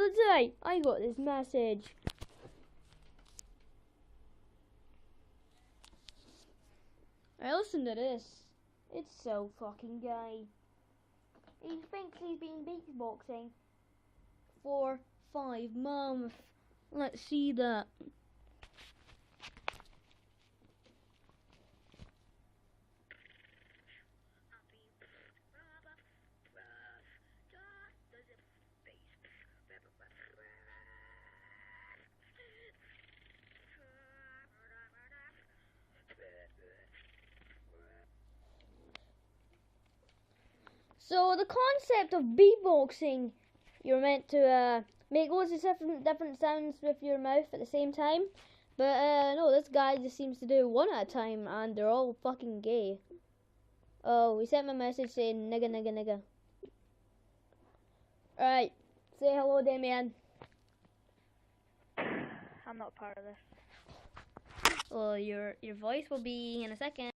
other day, I got this message. I listen to this. It's so fucking gay. He thinks he's been beatboxing for 5 months. Let's see that. So the concept of beatboxing, you're meant to make loads of different sounds with your mouth at the same time. But no, this guy just seems to do one at a time, and they're all fucking gay. Oh, he sent me a message saying nigga, nigga, nigga. Alright, say hello, Damien. I'm not part of this. Well, your voice will be in a second.